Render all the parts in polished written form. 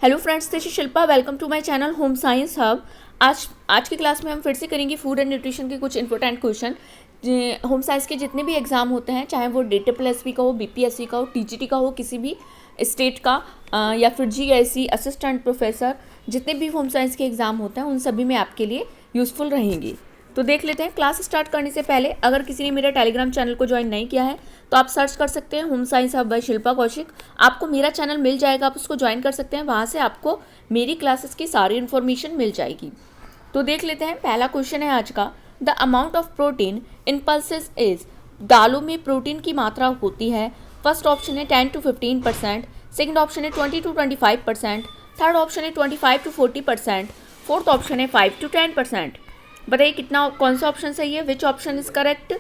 Hello friends, this is Shilpa. Welcome to my channel home science hub. आज की class में हम फिर से करेंगे फूड एंड न्यूट्रिशन के कुछ इंपॉर्टेंट क्वेश्चन। होम साइंस के जितने भी एग्जाम होते हैं, चाहे वो DTPLSP का हो, BPSC का हो, TGT का हो, किसी भी स्टेट का या फिर GIC असिस्टेंट प्रोफेसर, जितने भी होम साइंस के एग्ज़ाम होते हैं उन सभी में आपके लिए यूज़फुल रहेंगी। तो देख लेते हैं। क्लास स्टार्ट करने से पहले अगर किसी ने मेरे टेलीग्राम चैनल को ज्वाइन नहीं किया है तो आप सर्च कर सकते हैं home science hub by Shilpa Kaushik. आपको मेरा चैनल मिल जाएगा, आप उसको ज्वाइन कर सकते हैं। वहाँ से आपको मेरी क्लासेस की सारी इन्फॉर्मेशन मिल जाएगी। तो देख लेते हैं। पहला क्वेश्चन है आज का, the amount of protein in pulses is. दालों में प्रोटीन की मात्रा होती है। फर्स्ट ऑप्शन है 10 to 15%, सेकेंड ऑप्शन है 20 to 25%, थर्ड ऑप्शन है 25 to 40%, फोर्थ ऑप्शन है 5 to 10%। बताइए कितना, कौन सा ऑप्शन सही है? Which option is correct?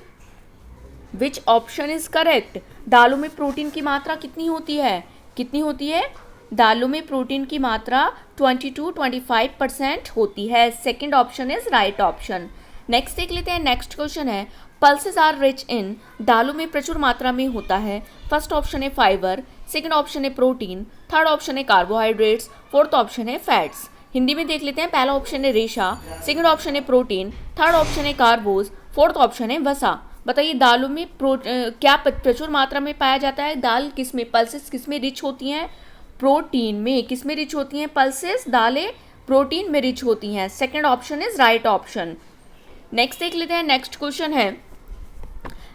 Which option is correct? दालों में प्रोटीन की मात्रा कितनी होती है? कितनी होती है? दालों में प्रोटीन की मात्रा 20 to 25% होती है। Second option is right option. Next देख लेते हैं। नेक्स्ट क्वेश्चन है, पल्सेस आर रिच इन। दालों में प्रचुर मात्रा में होता है। फर्स्ट ऑप्शन है फाइबर, सेकेंड ऑप्शन है प्रोटीन, थर्ड ऑप्शन है कार्बोहाइड्रेट्स, फोर्थ ऑप्शन है फैट्स। हिंदी में देख लेते हैं। पहला ऑप्शन है रेशा, सेकेंड ऑप्शन है प्रोटीन, थर्ड ऑप्शन है कार्बोज, फोर्थ ऑप्शन है वसा। बताइए दालों में क्या प्रचुर मात्रा में पाया जाता है? दाल किस में, पल्सेस किस में रिच होती हैं? प्रोटीन में। किस में रिच होती हैं पल्सेस? दालें प्रोटीन में रिच होती हैं। Second option is right option. Next देख लेते हैं। नेक्स्ट क्वेश्चन है,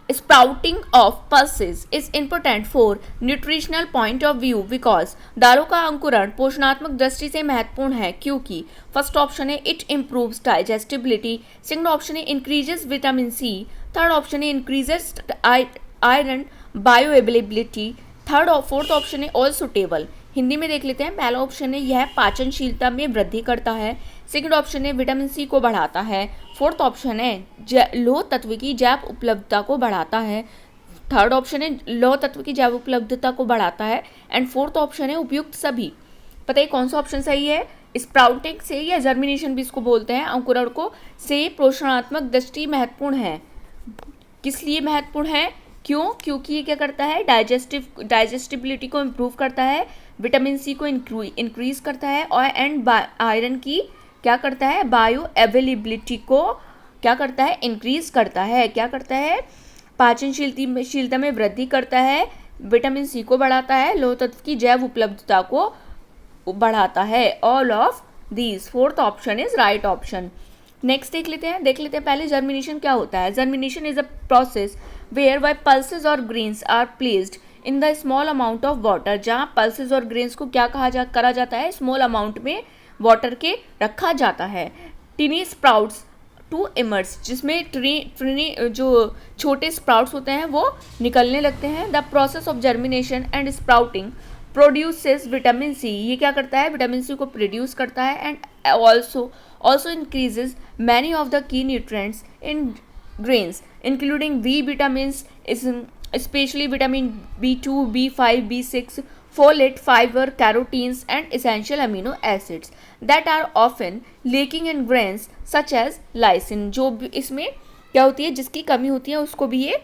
sprouting of pulses is important for nutritional point of view because. दालों का अंकुरण पोषणात्मक दृष्टि से महत्वपूर्ण है क्योंकि। फर्स्ट ऑप्शन है it improves digestibility, second option है increases vitamin C, third option है इंक्रीजेस आयरन बायोअवेलेबिलिटी, थर्ड और फोर्थ ऑप्शन है ऑल सुटेबल। हिंदी में देख लेते हैं। पहला ऑप्शन है यह पाचनशीलता में वृद्धि करता है, सेकंड ऑप्शन है विटामिन सी को बढ़ाता है, फोर्थ ऑप्शन है लौह तत्व की जैव उपलब्धता को बढ़ाता है, थर्ड ऑप्शन है लौह तत्व की जैव उपलब्धता को बढ़ाता है, एंड फोर्थ ऑप्शन है उपयुक्त सभी। पता है कौन सा ऑप्शन सही है? स्प्राउटिंग से या जर्मिनेशन भी इसको बोलते हैं, अंकुरण को, से पोषणात्मक दृष्टि महत्वपूर्ण है। किस लिए महत्वपूर्ण है? क्यों? क्योंकि ये क्या करता है? डाइजेस्टिबिलिटी को इम्प्रूव करता है, विटामिन सी को इंक्रीज करता है, और एंड आयरन की क्या करता है? बायो अवेलेबिलिटी को क्या करता है? इंक्रीज करता है। क्या करता है? पाचनशीलता में वृद्धि करता है, विटामिन सी को बढ़ाता है, लौह तत्व की जैव उपलब्धता को बढ़ाता है। All of these. Fourth option is right option. Next देख लेते हैं। पहले जर्मिनेशन क्या होता है? Germination is a process whereby pulses और grains are placed in the small amount of water. जहाँ पल्सेस और ग्रेन्स को क्या करा जाता है? स्मॉल अमाउंट में वाटर के रखा जाता है। टिनी स्प्राउट्स टू इमर्स, जिसमें ट्रिनी जो छोटे स्प्राउट्स होते हैं वो निकलने लगते हैं। The process of germination and sprouting produces vitamin C. ये क्या करता है? विटामिन सी को प्रोड्यूस करता है, and also increases many of the key nutrients in grains including B vitamins, is especially vitamin B2, B5, B6, folate, fiber, carotenes and essential amino acids that are often lacking in grains such as lysine। जो इसमें क्या होती है, जिसकी कमी होती है उसको भी ये,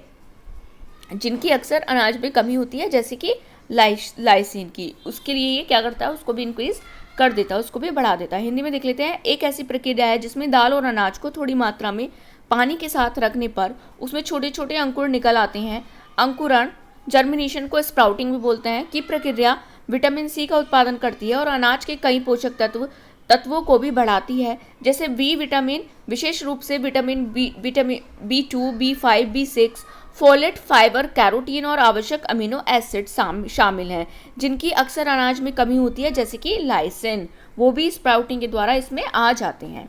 जिनकी अक्सर अनाज में कमी होती है जैसे कि लाइसिन की, उसके लिए ये क्या करता है? उसको भी इंक्रीज कर देता है, उसको भी बढ़ा देता है। हिंदी में देख लेते हैं। एक ऐसी प्रक्रिया है जिसमें दाल और अनाज को थोड़ी मात्रा में पानी के साथ रखने पर उसमें छोटे छोटे अंकुर निकल आते हैं। अंकुरण, जर्मिनेशन को स्प्राउटिंग भी बोलते हैं, की प्रक्रिया विटामिन सी का उत्पादन करती है और अनाज के कई पोषक तत्वों को भी बढ़ाती है, जैसे बी विटामिन, विशेष रूप से vitamin B2, B5, B6, folate, fibre, carotene और आवश्यक अमीनो एसिड शामिल हैं, जिनकी अक्सर अनाज में कमी होती है जैसे कि लाइसिन। वो भी स्प्राउटिंग के द्वारा इसमें आ जाते हैं।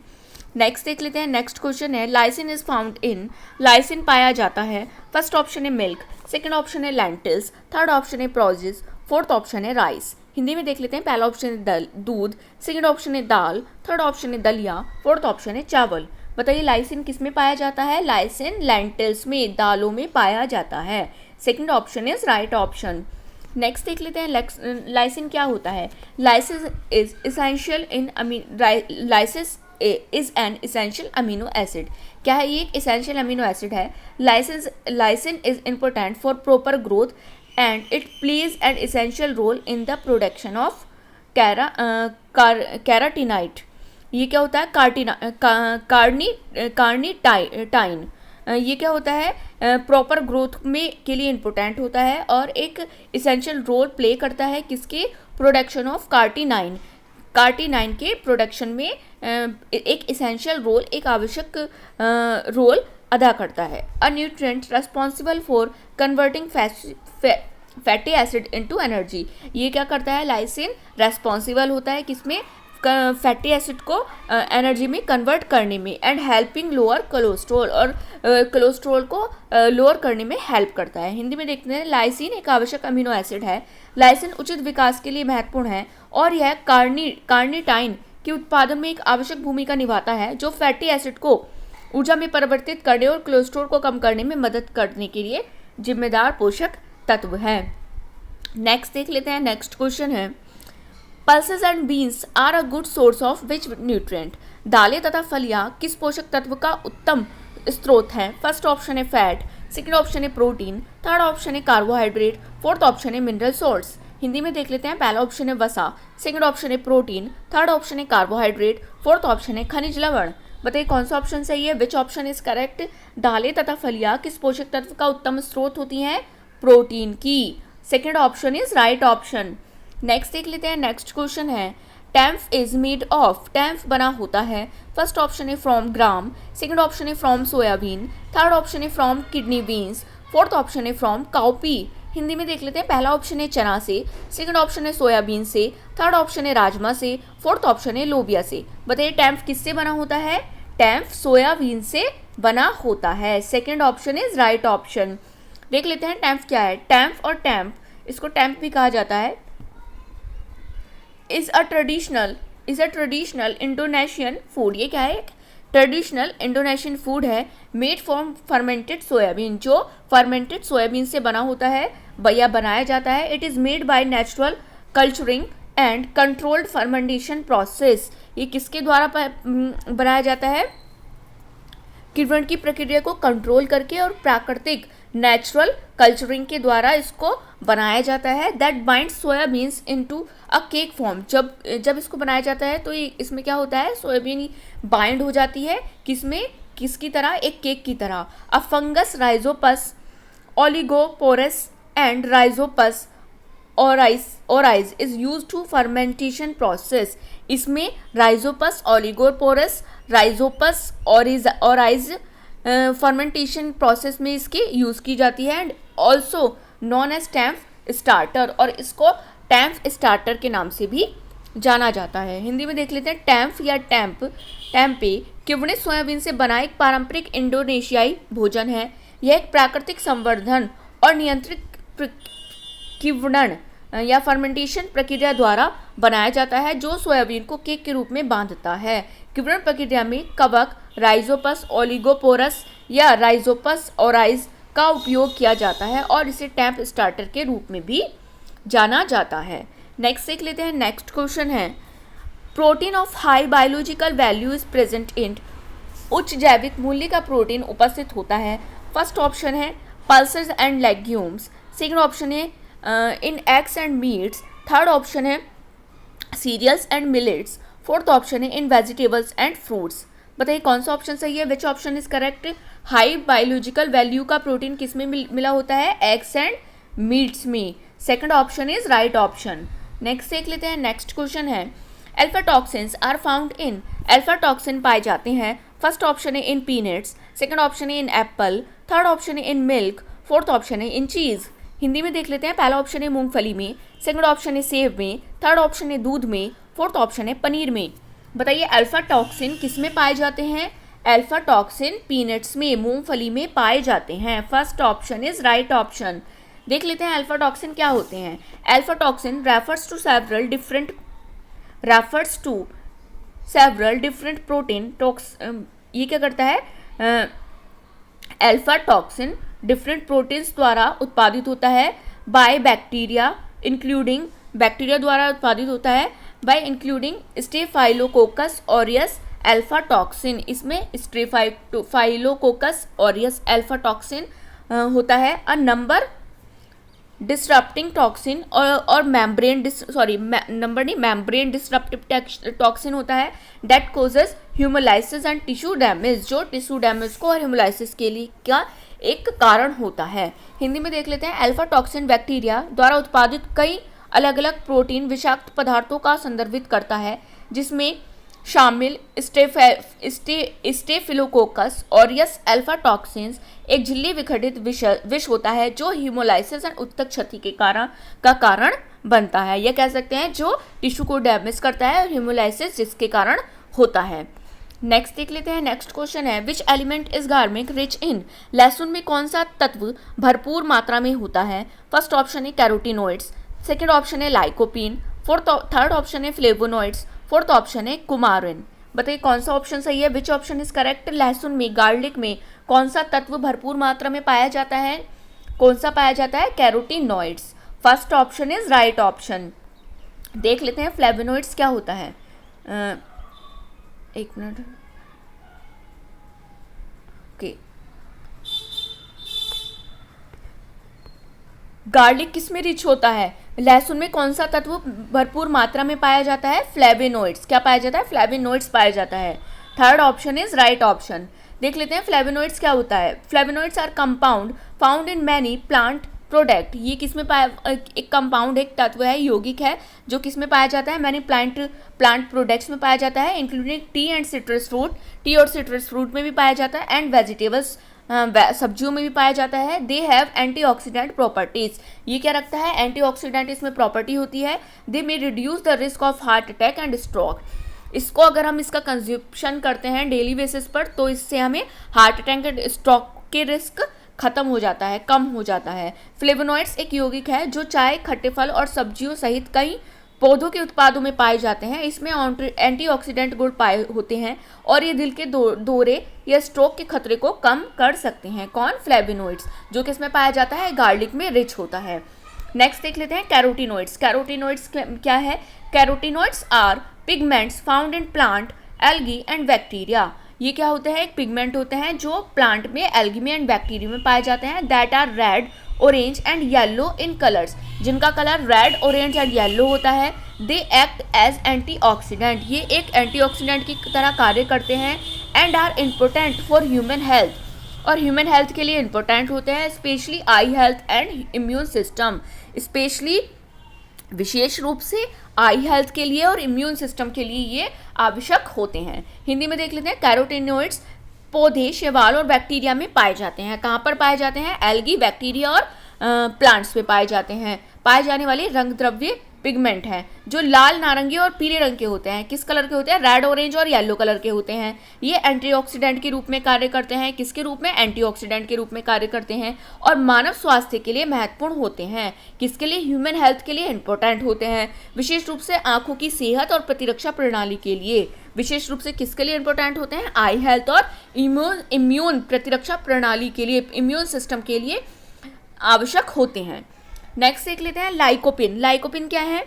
नेक्स्ट देख लेते हैं। नेक्स्ट क्वेश्चन है, lysine is found in. Lysine पाया जाता है। फर्स्ट ऑप्शन है मिल्क, सेकंड ऑप्शन है लेंटिल्स, थर्ड ऑप्शन है प्रोजिस, फोर्थ ऑप्शन है राइस। हिंदी में देख लेते हैं। पहला ऑप्शन है दूध, सेकंड ऑप्शन है दाल, थर्ड ऑप्शन है दलिया, फोर्थ ऑप्शन है चावल। बताइए लाइसिन किस में पाया जाता है? लाइसिन लेंटिल्स में, दालों में पाया जाता है। Second option is right option. Next देख लेते हैं। लाइसिन क्या होता है? Lysine is essential in lysis is an essential amino acid. क्या है ये? एक इसेंशियल अमीनो एसिड है। Lysine is important for proper growth and it plays an essential role in the production of carnitine. ये क्या होता है? कार्निटाइन। ये क्या होता है? प्रॉपर ग्रोथ में के लिए इम्पोर्टेंट होता है और एक इसेंशियल रोल प्ले करता है किसके? Production of कार्टिनाइन। कार्टिनाइन के प्रोडक्शन में एक इसेंशियल रोल, एक आवश्यक रोल अदा करता है। अ nutrient responsible for converting fatty acid into energy. ये क्या करता है? लाइसिन रेस्पॉन्सिबल होता है किसमें? फैटी एसिड को एनर्जी में कन्वर्ट करने में। एंड हेल्पिंग लोअर कोलेस्ट्रॉल, और कोलेस्ट्रॉल को लोअर करने में हेल्प करता है। हिंदी में देखते हैं, लाइसिन एक आवश्यक अमीनो एसिड है। लाइसिन उचित विकास के लिए महत्वपूर्ण है और यह कार्निटाइन के उत्पादन में एक आवश्यक भूमिका निभाता है, जो फैटी एसिड को ऊर्जा में परिवर्तित करने और कोलेस्ट्रॉल को कम करने में मदद करने के लिए जिम्मेदार पोषक तत्व है। नेक्स्ट देख लेते हैं। नेक्स्ट क्वेश्चन है, pulses and beans are a good source of which nutrient. दालें तथा फलियां किस पोषक तत्व का उत्तम स्रोत हैं? फर्स्ट ऑप्शन है फैट, सेकंड ऑप्शन है प्रोटीन, थर्ड ऑप्शन है कार्बोहाइड्रेट, फोर्थ ऑप्शन है मिनरल सॉल्ट्स। हिंदी में देख लेते हैं। पहला ऑप्शन है वसा, सेकंड ऑप्शन है प्रोटीन, थर्ड ऑप्शन है कार्बोहाइड्रेट, फोर्थ ऑप्शन है खनिज लवण। बताइए कौन सा ऑप्शन सही है? Which option is correct? दालें तथा फलियां किस पोषक तत्व का उत्तम स्रोत होती हैं? प्रोटीन की। Second option is right option. Next देख लेते हैं। नेक्स्ट क्वेश्चन है, टैम्फ इज मेड ऑफ। टैम्फ बना होता है। फर्स्ट ऑप्शन है फ्रॉम ग्राम, सेकंड ऑप्शन है फ्रॉम सोयाबीन, थर्ड ऑप्शन है from kidney beans, fourth option है फ्रॉम काउपी। हिंदी में देख लेते हैं। पहला ऑप्शन है चना से, सेकंड ऑप्शन है सोयाबीन से, थर्ड ऑप्शन है राजमा से, फोर्थ ऑप्शन है लोबिया से। बताइए टैम्फ किससे बना होता है? टैम्फ सोयाबीन से बना होता है। Second option is right option. देख लेते हैं टैम्फ क्या है। टैम्फ और टैम्प, इसको टैम्प भी कहा जाता है, is a traditional Indonesian food. ये क्या है? ट्रेडिशनल इंडोनेशियन फूड है, मेड फ्रॉम फर्मेंटेड सोयाबीन, जो फर्मेंटेड सोयाबीन से बना होता है या बनाया जाता है। It is made by natural culturing and controlled fermentation process. ये किसके द्वारा बनाया जाता है? किण्वन की प्रक्रिया को कंट्रोल करके और प्राकृतिक नेचुरल कल्चरिंग के द्वारा इसको बनाया जाता है। That bind soya beans into a cake form. जब इसको बनाया जाता है तो इसमें क्या होता है? सोयाबीन बाइंड हो जाती है किसमें? किसकी तरह? एक केक की तरह। A fungus Rhizopus oligosporus and Rhizopus oryzae is use to fermentation process. इसमें Rhizopus oligosporus, Rhizopus oryzae fermentation process में इसकी यूज़ की जाती है। And also known as tempeh starter, और इसको टैम्फ स्टार्टर के नाम से भी जाना जाता है। हिंदी में देख लेते हैं। टैम्फ या टैम्पे किण्वित सोयाबीन से बना एक पारंपरिक इंडोनेशियाई भोजन है। यह एक प्राकृतिक संवर्धन और नियंत्रित किण्वन या फर्मेंटेशन प्रक्रिया द्वारा बनाया जाता है, जो सोयाबीन को केक के रूप में बांधता है। किण्वन प्रक्रिया में कवक, राइजोपस ओलिगोपोरस या राइजोपस ओराइज का उपयोग किया जाता है और इसे टैम्प स्टार्टर के रूप में भी जाना जाता है। नेक्स्ट देख लेते हैं। नेक्स्ट क्वेश्चन है, protein of high biological value is present in. उच्च जैविक मूल्य का प्रोटीन उपस्थित होता है। फर्स्ट ऑप्शन है pulses and legumes, second option है in eggs and meats, third option है cereals and millets, fourth option है इन वेजिटेबल्स एंड फ्रूट्स। बताइए कौन सा ऑप्शन सही है? Which option is correct? High biological value का प्रोटीन किस में मिला होता है? एग्स एंड मीट्स में। Second option is right option. Next देख लेते हैं। नेक्स्ट क्वेश्चन है, alpha toxins are found in. Alpha toxin पाए जाते हैं। फर्स्ट ऑप्शन है इन पीनट्स, सेकंड ऑप्शन है इन एप्पल, थर्ड ऑप्शन है इन मिल्क, फोर्थ ऑप्शन है इन चीज़। हिंदी में देख लेते हैं। पहला ऑप्शन है मूंगफली में, सेकंड ऑप्शन है सेब में, थर्ड ऑप्शन है दूध में, फोर्थ ऑप्शन है पनीर में। बताइए अल्फा टॉक्सिन किस में पाए जाते हैं? अल्फा टॉक्सिन पीनट्स में, मूंगफली में पाए जाते हैं। First option is right option. देख लेते हैं अल्फा टॉक्सिन क्या होते हैं। Alpha toxin refers to several different protein toxins. ये क्या करता है? अल्फा टॉक्सिन डिफरेंट प्रोटीन्स द्वारा उत्पादित होता है बाय बैक्टीरिया इंक्लूडिंग, बैक्टीरिया द्वारा उत्पादित होता है by including Staphylococcus aureus alpha toxin. इसमें स्टेफाइलोकोकस ऑरियस अल्फा टॉक्सिन होता है। अ नंबर डिसरप्टिंग टॉक्सिन और मेम्ब्रेन डिसरप्टिव टॉक्सिन होता है that causes haemolysis and tissue damage, जो टिश्यू डैमेज को और ह्यूमोलाइसिस के लिए का एक कारण होता है। हिंदी में देख लेते हैं। अल्फा टॉक्सिन बैक्टीरिया द्वारा उत्पादित कई अलग अलग प्रोटीन विषाक्त पदार्थों का संदर्भित करता है, जिसमें शामिल स्टेफिलोकोकस ऑरियस अल्फा टॉक्सिन्स एक झिल्ली विघटित विष होता है जो हीमोलाइसिस और उत्तक क्षति के कारण बनता है, या कह सकते हैं जो टिश्यू को डैमेज करता है, और हीमोलाइसिस जिसके कारण होता है। नेक्स्ट देख लेते हैं। नेक्स्ट क्वेश्चन है which element is garlic rich in. लहसुन में कौन सा तत्व भरपूर मात्रा में होता है। फर्स्ट ऑप्शन है कैरोटीनोइड्स, सेकेंड ऑप्शन है लाइकोपीन, थर्ड ऑप्शन है फ्लेवोनोइड्स, फोर्थ ऑप्शन है कुमारिन। बताइए कौन सा ऑप्शन सही है, विच ऑप्शन इज करेक्ट। लहसुन में, गार्लिक में कौन सा तत्व भरपूर मात्रा में पाया जाता है, कौन सा पाया जाता है, carotenoids. First option is right option. देख लेते हैं फ्लेवोनोइड्स क्या होता है। एक मिनट, ओके। गार्लिक किस में रिच होता है, लहसुन में कौन सा तत्व भरपूर मात्रा में पाया जाता है, फ्लेवोनोइड्स। क्या पाया जाता है, फ्लेवोनोइड्स पाया जाता है। Third option is right option. देख लेते हैं फ्लेवोनोइड्स क्या होता है। Flavonoids are compound found in many plant product. ये किसमें पाया, एक कंपाउंड, एक तत्व है, यौगिक है, जो किसमें पाया जाता है, मैनी प्लांट प्रोडक्ट्स में पाया जाता है, including T and citrus fruit. T और सिट्रस फ्रूट में भी पाया जाता है, एंड वेजिटेबल्स, सब्जियों में भी पाया जाता है। They have antioxidant properties. ये क्या रखता है, एंटीऑक्सीडेंट इसमें प्रॉपर्टी होती है। They may reduce the risk of heart attack and stroke. इसको अगर हम इसका कंज्यूप्शन करते हैं डेली बेसिस पर, तो इससे हमें हार्ट अटैक एंड स्ट्रोक के रिस्क खत्म हो जाता है, कम हो जाता है। फ्लेवोनोइड्स एक यौगिक है जो चाय, खट्टे फल और सब्जियों सहित कई पौधों के उत्पादों में पाए जाते हैं। इसमें एंटीऑक्सीडेंट गुण पाए होते हैं और ये दिल के दौरे या स्ट्रोक के खतरे को कम कर सकते हैं। कौन, फ्लेवोनोइड्स, जो किसमें पाया जाता है, गार्लिक में रिच होता है। नेक्स्ट देख लेते हैं कैरोटीनोइड्स। कैरोटीनोइड्स क्या है, carotenoids are pigments found in plant, algae and bacteria. ये क्या होते हैं, एक पिगमेंट होते हैं जो प्लांट में, एल्गी में एंड बैक्टीरिया में पाए जाते हैं। That are red, orange and yellow in colours, जिनका colour red, orange and yellow होता है। दे एक्ट एज एंटीऑक्सीडेंट, ये एक एंटीऑक्सीडेंट की तरह कार्य करते हैं। And are important for human health, और ह्यूमन हेल्थ के लिए इम्पोर्टेंट होते हैं। Especially eye health and immune system, especially विशेष रूप से आई हेल्थ के लिए और इम्यून सिस्टम के लिए ये आवश्यक होते हैं। हिंदी में देख लेते हैं। कैरोटीनोइड्स पौधे, शैवाल और बैक्टीरिया में पाए जाते हैं। कहाँ पर पाए जाते हैं, एल्गी, बैक्टीरिया और प्लांट्स में पाए जाते हैं। पाए जाने वाले रंग द्रव्य पिगमेंट हैं जो लाल, नारंगी और पीले रंग के होते हैं। किस कलर के होते हैं, रेड, ऑरेंज और येलो कलर के होते हैं। ये एंटीऑक्सीडेंट के रूप में कार्य करते हैं। किसके रूप में, एंटीऑक्सीडेंट के रूप में कार्य करते हैं और मानव स्वास्थ्य के लिए महत्वपूर्ण होते हैं। किसके लिए, ह्यूमन हेल्थ के लिए इंपॉर्टेंट होते हैं। विशेष रूप से आंखों की सेहत और प्रतिरक्षा प्रणाली के लिए, विशेष रूप से किसके लिए इंपॉर्टेंट होते हैं, आई हेल्थ और इम्यून प्रतिरक्षा प्रणाली के लिए, इम्यून सिस्टम के लिए आवश्यक होते हैं। नेक्स्ट देख लेते हैं लाइकोपिन। लाइकोपिन क्या है,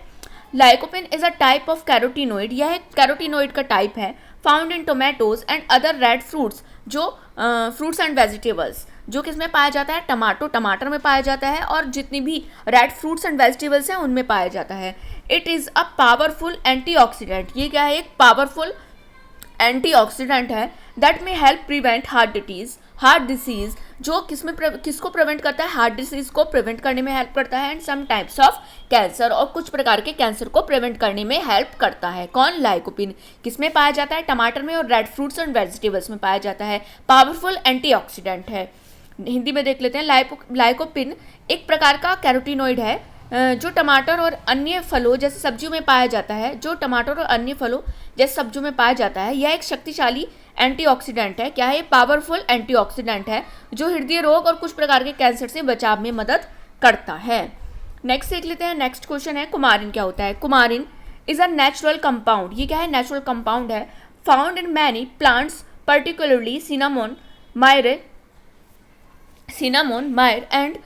lycopene is a type of carotenoid, यह एक कैरोटीनोइड का टाइप है। Found in tomatoes and other red fruits, जो फ्रूट्स एंड वेजिटेबल्स, जो किसमें पाया जाता है, टमाटर में पाया जाता है, और जितनी भी रेड फ्रूट्स एंड वेजिटेबल्स हैं उनमें पाया जाता है। It is a powerful antioxidant, ये क्या है, एक पावरफुल एंटीऑक्सीडेंट है। दैट में हेल्प प्रिवेंट हार्ट डिसीज, जो किसको प्रिवेंट करता है, हार्ट डिसीज को प्रिवेंट करने में हेल्प करता है। And some types of cancer, और कुछ प्रकार के कैंसर को प्रिवेंट करने में हेल्प करता है। कौन, लाइकोपिन। किसमें पाया जाता है, टमाटर में और रेड फ्रूट्स एंड वेजिटेबल्स में पाया जाता है। पावरफुल एंटीऑक्सीडेंट है। हिंदी में देख लेते हैं। लाइकोपिन एक प्रकार का कैरोटीनोइड है जो टमाटर और अन्य फलों जैसे सब्जियों में पाया जाता है। सब्जियों में पाया जाता है। यह एक शक्तिशाली एंटीऑक्सीडेंट है। क्या है, पावरफुल एंटीऑक्सीडेंट है जो हृदय रोग और कुछ प्रकार के कैंसर से बचाव में मदद करता है। नेक्स्ट देख लेते हैं। नेक्स्ट क्वेश्चन है कुमारिन क्या होता है। Coumarin is a natural compound, ये क्या है, नेचुरल कंपाउंड है। Found in many plants particularly cinnamon, myrrh and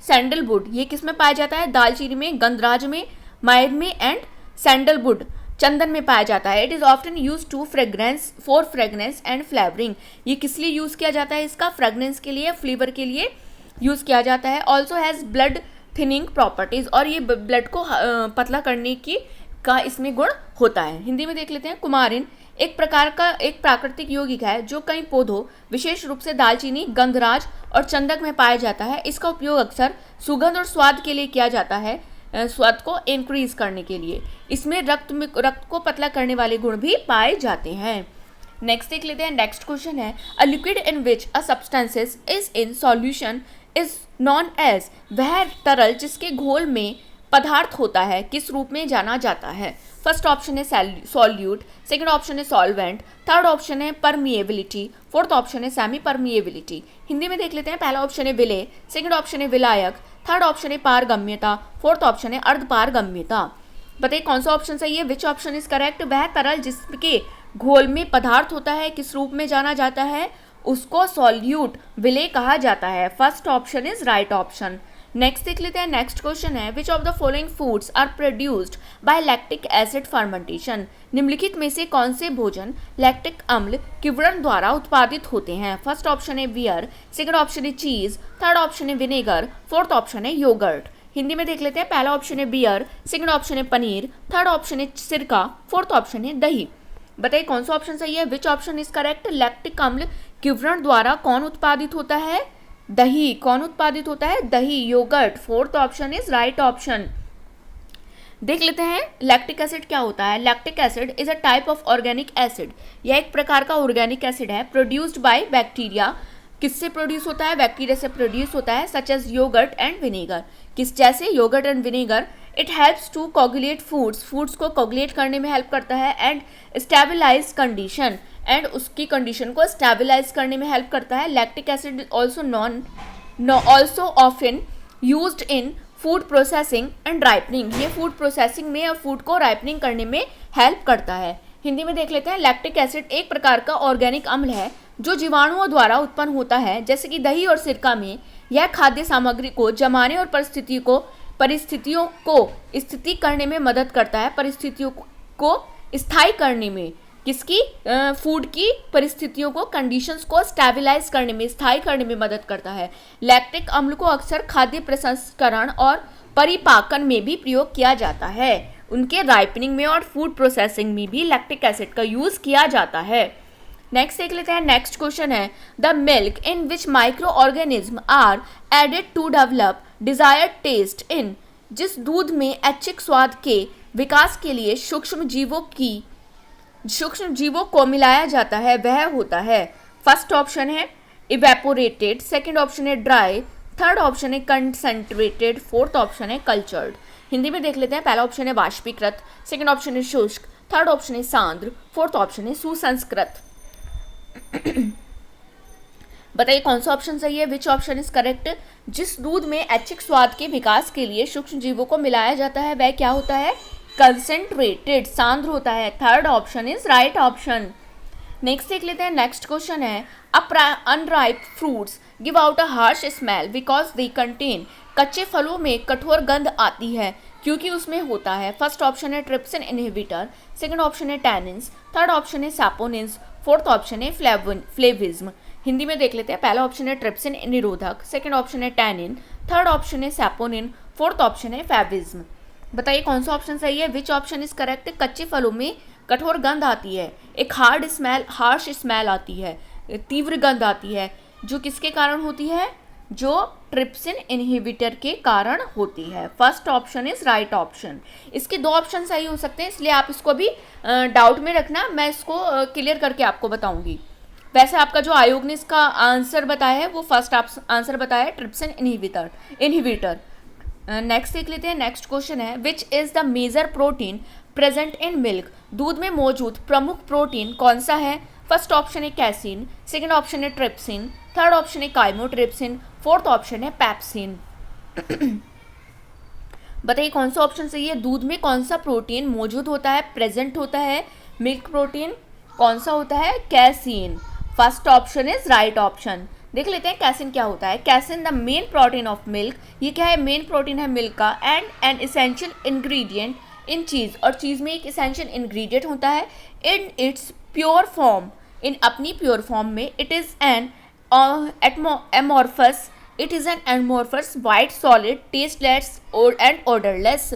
sandalwood. ये किस में पाया जाता है, दालचीनी में, गंधराज में, मायर में एंड सैंडलवुड, चंदन में पाया जाता है। It is often use to for fragrance and flavouring. ये किस लिए यूज़ किया जाता है, इसका फ्रेगनेंस के लिए, फ्लेवर के लिए यूज़ किया जाता है। Also has blood thinning properties, और ये ब्लड को पतला करने की का इसमें गुण होता है। हिंदी में देख लेते हैं। कुमारिन एक प्रकार का एक प्राकृतिक यौगिक है जो कई पौधों, विशेष रूप से दालचीनी, गंधराज और चंदक में पाया जाता है। इसका उपयोग अक्सर सुगंध और स्वाद के लिए किया जाता है, स्वाद को इंक्रीज करने के लिए। इसमें रक्त को पतला करने वाले गुण भी पाए जाते हैं। नेक्स्ट देख लेते हैं। नेक्स्ट क्वेश्चन है, a liquid in which a substances is in solution is known as, वह तरल जिसके घोल में पदार्थ होता है किस रूप में जाना जाता है। फर्स्ट ऑप्शन है सॉल्यूट, सेकंड ऑप्शन है सॉल्वेंट, थर्ड ऑप्शन है परमिएबिलिटी, फोर्थ ऑप्शन है सेमी परमिएबिलिटी। हिंदी में देख लेते हैं। पहला ऑप्शन है विलेय, सेकंड ऑप्शन है विलायक, थर्ड ऑप्शन है पारगम्यता, फोर्थ ऑप्शन है अर्धपारगम्यता। बताइए कौन सा ऑप्शन सही है, विच ऑप्शन इज करेक्ट। वह तरल जिसके घोल में पदार्थ होता है किस रूप में जाना जाता है, उसको सॉल्यूट, विलेय कहा जाता है। First option is right option. Next देख लेते हैं। नेक्स्ट क्वेश्चन है, which of the following foods are produced by lactic acid fermentation, निम्नलिखित में से कौन से भोजन लैक्टिक अम्ल किण्वन द्वारा उत्पादित होते हैं। फर्स्ट ऑप्शन है बियर, सेकंड ऑप्शन है चीज, थर्ड ऑप्शन है विनेगर, फोर्थ ऑप्शन है योगर्ट। हिंदी में देख लेते हैं। पहला ऑप्शन है बियर, सेकंड ऑप्शन है पनीर, थर्ड ऑप्शन है सिरका, फोर्थ ऑप्शन है दही। बताइए कौन सा ऑप्शन सही है, which option is correct. Lactic अम्ल किण्वन द्वारा कौन उत्पादित होता है, दही। कौन उत्पादित होता है, दही, yogurt. Fourth option is right option. देख लेते हैं लैक्टिक एसिड क्या होता है। Lactic acid is a type of organic acid, यह एक प्रकार का ऑर्गेनिक एसिड है, प्रोड्यूस्ड बाय बैक्टीरिया। किससे प्रोड्यूस होता है, बैक्टीरिया से प्रोड्यूस होता है, such as yogurt and vinegar, किस जैसे yogurt and vinegar. It helps to coagulate foods को कोगुलेट करने में हेल्प करता है, एंड स्टेबलाइज कंडीशन, एंड उसकी कंडीशन को स्टेबलाइज करने में हेल्प करता है। Lactic acid also often used in food processing and ripening, ये फूड प्रोसेसिंग में और फूड को राइपनिंग करने में हेल्प करता है। हिंदी में देख लेते हैं। लैक्टिक एसिड एक प्रकार का ऑर्गेनिक अम्ल है जो जीवाणुओं द्वारा उत्पन्न होता है, जैसे कि दही और सिरका में। यह खाद्य सामग्री को जमाने और परिस्थितियों को स्थिति करने में मदद करता है, परिस्थितियों को स्थायी करने में, किसकी, फूड की परिस्थितियों को, कंडीशंस को स्टेबलाइज करने में, स्थायी करने में मदद करता है। लैक्टिक अम्ल को अक्सर खाद्य प्रसंस्करण और परिपाकन में भी प्रयोग किया जाता है, उनके राइपनिंग में और फूड प्रोसेसिंग में भी लैक्टिक एसिड का यूज किया जाता है। नेक्स्ट देख लेते हैं। नेक्स्ट क्वेश्चन है, the milk in which microorganism are added to develop desired taste in, जिस दूध में ऐच्छिक स्वाद के विकास के लिए सूक्ष्म जीवों को मिलाया जाता है, वह होता है। फर्स्ट ऑप्शन है इवेपोरेटेड, सेकंड ऑप्शन है ड्राई, थर्ड ऑप्शन है कंसंट्रेटेड, फोर्थ ऑप्शन है कल्चर्ड। हिंदी में देख लेते हैं। पहला ऑप्शन है वाष्पीकृत, सेकंड ऑप्शन है शुष्क, थर्ड ऑप्शन है सांद्र, फोर्थ ऑप्शन है सुसंस्कृत। बताइए कौन सा ऑप्शन सही है, विच ऑप्शन इज करेक्ट। जिस दूध में ऐच्छिक स्वाद के विकास के लिए सूक्ष्म जीवों को मिलाया जाता है वह क्या होता है, कंसंट्रेटेड, सांद्र होता है। Third option is right option. Next देख लेते हैं। नेक्स्ट क्वेश्चन है, unripe fruits give out a harsh smell because they contain, कच्चे फलों में कठोर गंध आती है क्योंकि उसमें होता है। फर्स्ट ऑप्शन है ट्रिप्सिन इनहिबिटर, सेकंड ऑप्शन है टैनिन्स, थर्ड ऑप्शन है सैपोनिन्स, फोर्थ ऑप्शन है फ्लेविज्म। हिंदी में देख लेते हैं। पहला ऑप्शन है ट्रिप्सिन निरोधक, सेकंड ऑप्शन है टैनिन, थर्ड ऑप्शन है सैपोनिन, फोर्थ ऑप्शन है फ्लेविज्म। बताइए कौन सा ऑप्शन सही है, विच ऑप्शन इज करेक्ट। कच्चे फलों में कठोर गंध आती है, एक हार्श स्मेल आती है, तीव्र गंध आती है, जो किसके कारण होती है, जो ट्रिप्सिन इनहिबिटर के कारण होती है। First option is right option. इसके दो ऑप्शन सही हो सकते हैं, इसलिए आप इसको भी डाउट में रखना, मैं इसको क्लियर करके आपको बताऊंगी। वैसे आपका जो आयोग ने इसका आंसर बताया है वो फर्स्ट आंसर बताया है ट्रिप्सिन इनहिबिटर। नेक्स्ट देख लेते हैं। नेक्स्ट क्वेश्चन है, which is the major protein present in milk, दूध में मौजूद प्रमुख प्रोटीन कौन सा है। फर्स्ट ऑप्शन है कैसिन, सेकंड ऑप्शन है ट्रिप्सिन, थर्ड ऑप्शन है काइमोट्रिप्सिन, फोर्थ ऑप्शन है पैप्सिन। बताइए कौन सा ऑप्शन सही है, दूध में कौन सा प्रोटीन मौजूद होता है, प्रेजेंट होता है, मिल्क प्रोटीन कौन सा होता है, casein. First option is right option. देख लेते हैं कैसिन क्या होता है। Casein the main protein of milk, ये क्या है, मेन प्रोटीन है मिल्क का, and an essential ingredient in cheese, और चीज़ में एक इसेंशियल इंग्रेडिएंट होता है। In its pure form, in अपनी प्योर फॉर्म में, it is an amorphous it is an amorphous white solid tasteless and odourless.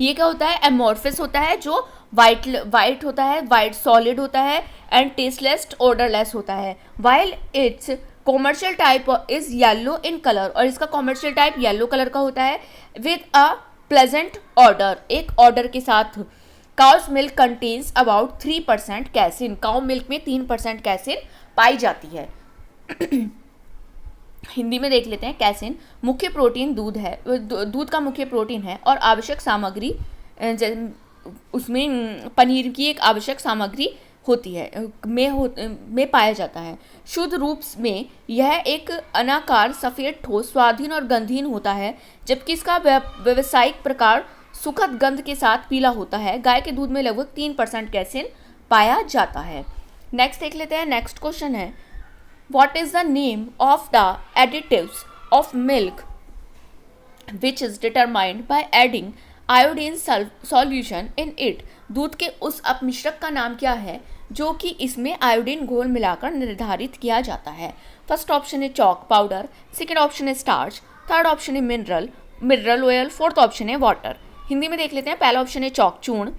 ये क्या होता है? एमोर्फस होता है जो वाइट होता है, वाइट सॉलिड होता है एंड टेस्टलेस ऑर्डरलेस होता है। While its commercial type is yellow in colour, और इसका कॉमर्शियल टाइप येलो कलर का होता है विद अ प्लेजेंट ऑर्डर, एक ऑर्डर के साथ। Cow's milk contains about 3% casein, cow milk में 3% कैसिन पाई जाती है। हिंदी में देख लेते हैं। कैसिन मुख्य प्रोटीन दूध है, दूध का मुख्य प्रोटीन है और आवश्यक सामग्री उसमें पनीर की एक आवश्यक सामग्री होती है में पाया जाता है। शुद्ध रूप में यह एक अनाकार सफ़ेद ठोस स्वादहीन और गंधहीन होता है, जबकि इसका व्यावसायिक प्रकार सुखद गंध के साथ पीला होता है। गाय के दूध में लगभग 3% कैसिन पाया जाता है। नेक्स्ट देख लेते हैं। नेक्स्ट क्वेश्चन है what is the name of the additives of milk which is determined by adding iodine solution in it. दूध के उस अपमिश्रक का नाम क्या है जो कि इसमें आयोडीन घोल मिलाकर निर्धारित किया जाता है? फर्स्ट ऑप्शन है चॉक पाउडर, सेकेंड ऑप्शन है स्टार्च, थर्ड ऑप्शन है मिनरल ऑयल, फोर्थ ऑप्शन है वाटर। हिंदी में देख लेते हैं। पहला ऑप्शन है चॉक चूर्ण,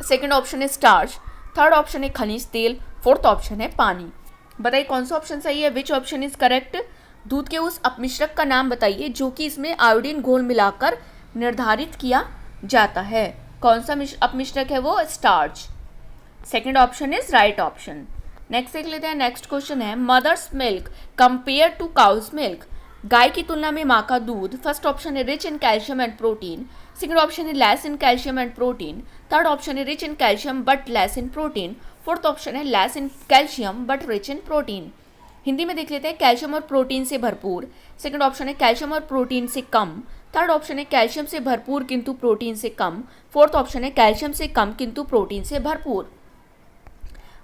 सेकेंड ऑप्शन है स्टार्च, थर्ड ऑप्शन है खनिज तेल, फोर्थ ऑप्शन है पानी। बताइए कौन सा ऑप्शन सही है? Which option is correct? दूध के उस अपमिश्रक का नाम बताइए जो कि इसमें आयोडीन घोल मिलाकर निर्धारित किया जाता है। कौन सा अपमिश्रक है वो? Starch. Second option is right option. Next देख लेते हैं। नेक्स्ट क्वेश्चन है mother's milk compare to cow's milk. गाय की तुलना में माँ का दूध। फर्स्ट ऑप्शन है rich in calcium and protein, second option है less in calcium and protein, third option है rich in calcium but less in protein, fourth option है less in calcium but rich in protein. Hindi में देख लेते हैं। Calcium और protein से भरपूर, सेकंड ऑप्शन है कैल्शियम और प्रोटीन से कम, थर्ड ऑप्शन है कैल्शियम से भरपूर किंतु प्रोटीन से कम, फोर्थ ऑप्शन है कैल्शियम से कम किंतु प्रोटीन से भरपूर।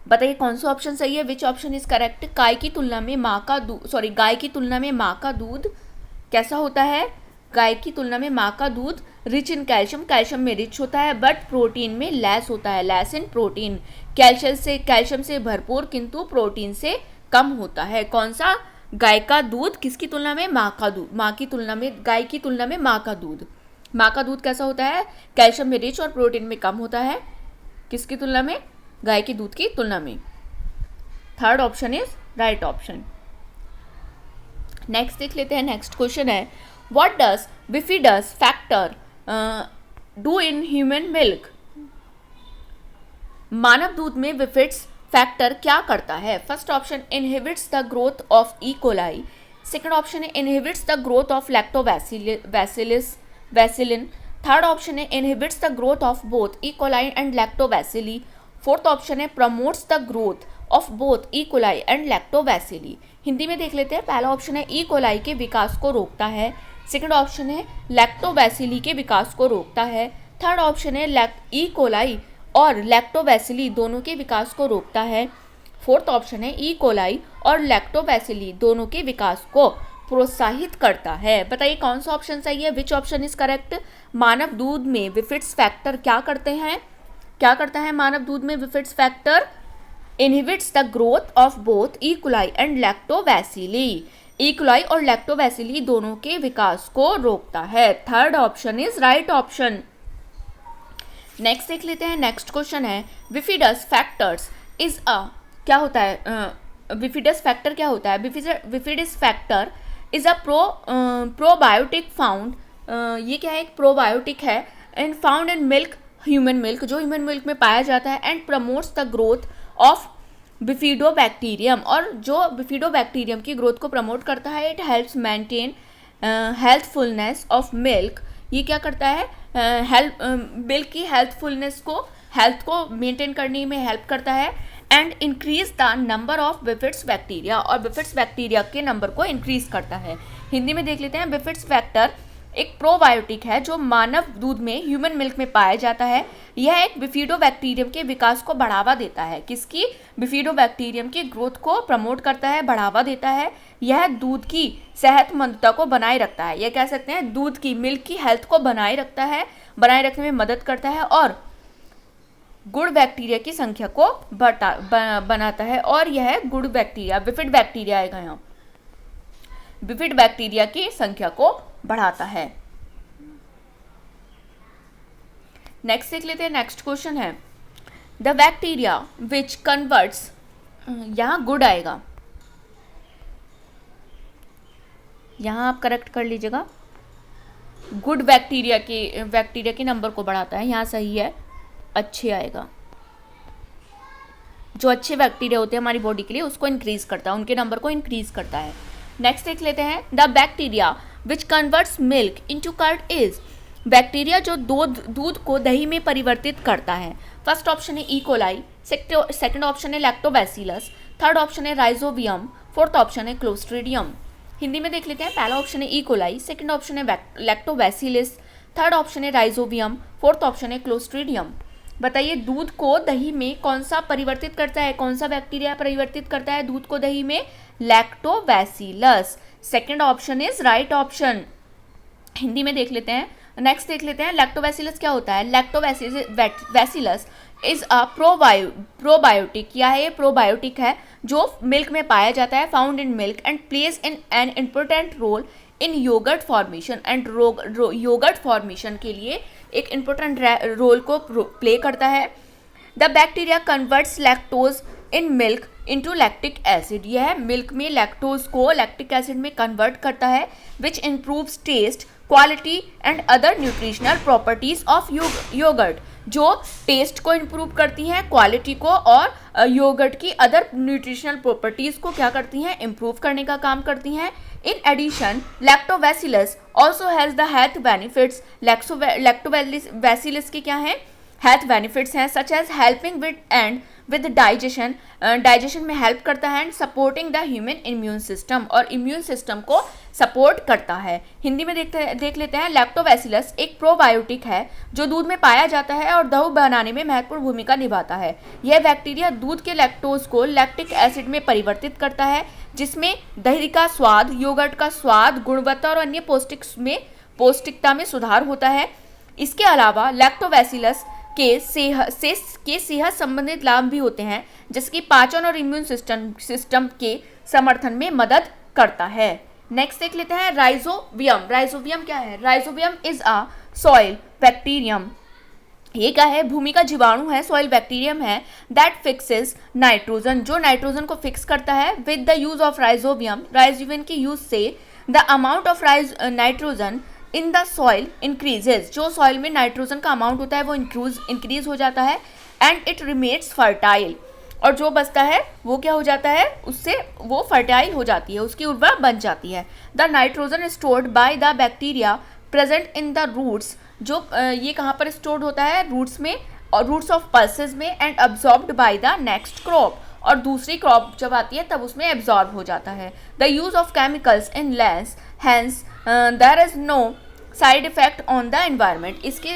बताइए कौन सा ऑप्शन सही है? Which option is correct? गाय की तुलना में माँ का दूध कैसा होता है? गाय की तुलना में माँ का दूध रिच इन कैल्शियम, कैल्शियम में रिच होता है बट प्रोटीन में लेस होता है, लेस इन प्रोटीन। कैल्शियम से भरपूर किंतु प्रोटीन से कम होता है। कौन सा? गाय का दूध किसकी तुलना में? माँ का दूध। गाय की तुलना में माँ का दूध। माँ का दूध कैसा होता है? कैल्शियम में रिच और प्रोटीन में कम होता है। किसकी तुलना में? गाय के दूध की तुलना में। Third option is right option. Next देख लेते हैं। नेक्स्ट क्वेश्चन है what does bifidus factor do in human milk. मानव दूध में बिफिड्स फैक्टर क्या करता है? First option inhibits the growth of E coli, second option है inhibits the growth of lactobacillin, third option है inhibits the growth of both E coli and lactobacilli, fourth option है promotes the growth of both E coli and lactobacilli. Hindi में देख लेते हैं। पहला option है E coli के विकास को रोकता है, सेकंड ऑप्शन है लैक्टोबैसिली के विकास को रोकता है, थर्ड ऑप्शन है ई कोलाई और लैक्टोबैसिली दोनों के विकास को रोकता है, फोर्थ ऑप्शन है ई कोलाई और लैक्टोबैसिली दोनों के विकास को प्रोत्साहित करता है। बताइए कौन सा ऑप्शन सही है? Which option is correct? मानव दूध में बिफिड्स फैक्टर क्या करते हैं? क्या करता है मानव दूध में bifidus factor? Inhibits the growth of both E coli and lactobacilli. E coli और लैक्टोबैसिली दोनों के विकास को रोकता है। Third option is right option. Next देख लेते हैं। नेक्स्ट क्वेश्चन है बिफिडस फैक्टर्स इज अ क्या होता है? बिफिडस फैक्टर क्या होता है? Bifidus factor is a probiotic found, ये क्या है? एक प्रोबायोटिक है and found in milk, human milk, जो ह्यूमन मिल्क में पाया जाता है and promotes the growth of bifidobacterium, और जो बिफिडोबैक्टीरियम की ग्रोथ को प्रमोट करता है। It helps maintain healthfulness of milk, ये क्या करता है? मिल्क की हेल्थ को मेंटेन करने में हेल्प करता है and increase the number of bifidus bacteria, और बिफिड्स बैक्टीरिया के नंबर को इंक्रीज करता है। हिंदी में देख लेते हैं। बिफिड्स फैक्टर एक प्रोबायोटिक है जो मानव दूध में, ह्यूमन मिल्क में पाया जाता है। यह एक बिफिडोबैक्टीरियम के विकास को बढ़ावा देता है। किसकी? बिफिडोबैक्टीरियम की ग्रोथ को प्रमोट करता है, बढ़ावा देता है। यह दूध की सेहतमंदता को बनाए रखता है। यह कह सकते हैं दूध की, मिल्क की हेल्थ को बनाए रखता है, बनाए रखने में मदद करता है और गुड बैक्टीरिया की संख्या को बनाता है, और यह गुड बैक्टीरिया, बिफिड बैक्टीरिया आएगा यहाँ। विविड बैक्टीरिया की संख्या को बढ़ाता है। नेक्स्ट देख लेते हैं। नेक्स्ट क्वेश्चन है द बैक्टीरिया विच कन्वर्ट्स, यहाँ गुड आएगा, यहाँ आप करेक्ट कर लीजिएगा, गुड बैक्टीरिया के नंबर को बढ़ाता है, यहाँ सही है, अच्छे आएगा। जो अच्छे बैक्टीरिया होते हैं हमारी बॉडी के लिए उसको इंक्रीज करता है, उनके नंबर को इंक्रीज करता है। नेक्स्ट देख लेते हैं the bacteria which converts milk into curd is, bacteria जो दूध को दही में परिवर्तित करता है। फर्स्ट ऑप्शन है ई कोलाई, सेकंड ऑप्शन है लैक्टोबैसिलस, थर्ड ऑप्शन है राइजोबियम, फोर्थ ऑप्शन है क्लोस्ट्रीडियम। हिंदी में देख लेते हैं। पहला ऑप्शन है ई कोलाई, सेकंड ऑप्शन है लैक्टोबैसिलस, थर्ड ऑप्शन है राइजोबियम, फोर्थ ऑप्शन है क्लोस्ट्रीडियम। बताइए दूध को दही में कौन सा परिवर्तित करता है, कौन सा बैक्टीरिया परिवर्तित करता है दूध को दही में? Lactobacillus. Second option is right option. Hindi में देख लेते हैं। नेक्स्ट देख लेते हैं लैक्टोबैसिलस क्या होता है। Lactobacillus is a probiotic. क्या है ये? प्रोबायोटिक है जो मिल्क में पाया जाता है, found in milk and plays in an important role in yogurt formation and yogurt formation के लिए एक इम्पोर्टेंट रोल को प्ले करता है। The bacteria converts lactose in milk into lactic acid. यह मिल्क में लैक्टोज को लैक्टिक एसिड में कन्वर्ट करता है which improves taste, quality and other nutritional properties of yogurt, जो टेस्ट को इम्प्रूव करती हैं, क्वालिटी को और योगर्ट की अदर न्यूट्रिशनल प्रॉपर्टीज को क्या करती हैं? इम्प्रूव करने का काम करती हैं। In addition, lactobacillus also has the health benefits. Lactobacillus के क्या हैं? हेल्थ बेनिफिट्स हैं such as helping with digestion, digestion में हेल्प करता है and supporting the human immune system, और इम्यून सिस्टम को सपोर्ट करता है। हिंदी में देख लेते हैं। लैक्टोबैसिलस एक प्रोबायोटिक है जो दूध में पाया जाता है और दही बनाने में महत्वपूर्ण भूमिका निभाता है। यह बैक्टीरिया दूध के लैक्टोज को लैक्टिक एसिड में परिवर्तित करता है जिसमें दही का स्वाद, योगर्ट का स्वाद, गुणवत्ता और अन्य पौष्टिकता में सुधार होता है। इसके अलावा लैक्टोबैसिलस के सेहत संबंधित लाभ भी होते हैं जिसकी पाचन और इम्यून सिस्टम के समर्थन में मदद करता है। नेक्स्ट देख लेते हैं राइजोबियम। राइजोबियम क्या है? Rhizobium is a soil bacterium. ये क्या है? भूमि का जीवाणु है, सॉइल बैक्टीरियम है दैट फिक्सेस नाइट्रोजन, जो नाइट्रोजन को फिक्स करता है। With the use of rhizobium के यूज से the amount of nitrogen in the soil increases, जो सॉइल में नाइट्रोजन का अमाउंट होता है वो इंक्रीज हो जाता है एंड इट रिमेन्स फर्टाइल, और जो बचता है वो क्या हो जाता है? उससे वो फर्टाइल हो जाती है, उसकी उर्वरा बन जाती है। The nitrogen stored by the bacteria present in the roots, जो ये कहाँ पर स्टोर्ड होता है? रूट्स में, और रूट्स ऑफ पल्सेस में, and absorbed by the next crop, और दूसरी क्रॉप जब आती है तब उसमें एब्जॉर्ब हो जाता है। The use of chemicals in lands hence there is no side effect on the environment, इसके